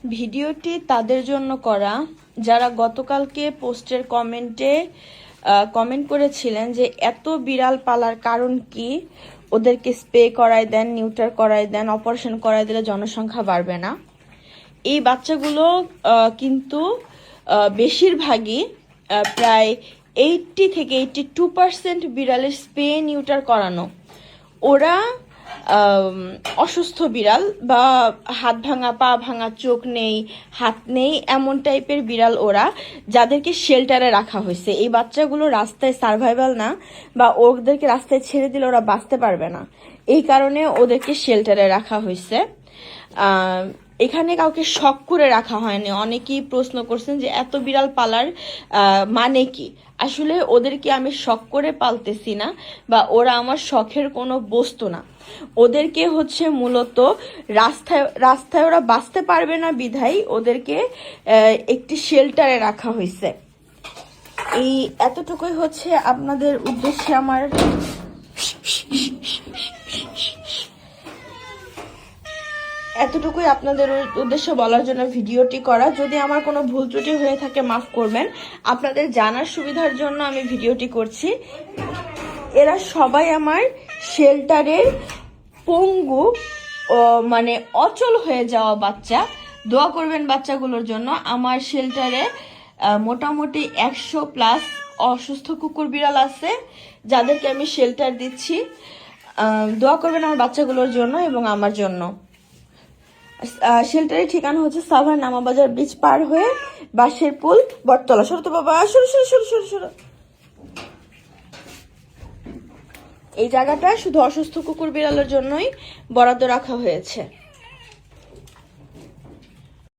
ভিডিওটি তাদের জন্য করা যারা গতকালকে পোস্টের কমেন্ট করেছিলেন যে এত বিড়াল পালার কারণ কি, ওদেরকে স্প্রে করায় দেন, নিউটার করায় দেন, অপারেশন করায় দিলে জনসংখ্যা বাড়বে না। এই বাচ্চাগুলো কিন্তু বেশিরভাগই প্রায় 80 থেকে 82% বিড়ালের স্প্রে নিউটার করানো। ওরা অসুস্থ বিড়াল বা হাত ভাঙা, পা ভাঙা, চোখ নেই, হাত নেই, এমন টাইপের বিড়াল ওরা, যাদেরকে শেল্টারে রাখা হয়েছে। এই বাচ্চাগুলো রাস্তায় সার্ভাইভাল না, বা ওদেরকে রাস্তায় ছেড়ে দিলে ওরা বাঁচতে পারবে না, এই কারণে ওদেরকে শেল্টারে রাখা হয়েছে। এখানে কাউকে শখ করে রাখা হয়নি। অনেকেই প্রশ্ন করছেন যে এত বিড়াল পালার মানে কি। আসলে ওদেরকে আমি শখ করে পালতেছি না, বা ওরা আমার শখের কোনো বস্তু না। ওদেরকে হচ্ছে মূলত রাস্তায় ওরা বাঁচতে পারবে না বিধায় ওদেরকে একটি শেল্টারে রাখা হয়েছে। এই এতটুকুই হচ্ছে আপনাদের উদ্দেশ্যে আমার উদ্দেশ্য বলার জন্য ভিডিওটি করা। যদি আমার কোনো ভুল ত্রুটি হয়ে থাকে মাফ করবেন, আপনাদের জানার সুবিধার জন্য আমি ভিডিওটি করছি। এরা সবাই আমার শেল্টারের পঙ্গু মানে অচল হয়ে যাওয়া বাচ্চা। দোয়া করবেন বাচ্চাগুলোর জন্য। আমার শেল্টারে মোটামুটি 100+ অসুস্থ কুকুর বিড়াল আছে, যাদেরকে আমি শেল্টার দিচ্ছি। দোয়া করবেন আমার বাচ্চাগুলোর জন্য এবং আমার জন্য। শেল্টারের ঠিকানা হচ্ছে সাভার নামাবাজার ব্রিজ পার হয়ে বাঁশের পুল, বটতলা। সরো তো বাবা, সরো। এই জায়গাটা শুধু অসুস্থ কুকুর বিড়ালের জন্যই বরাদ্দ রাখা হয়েছে।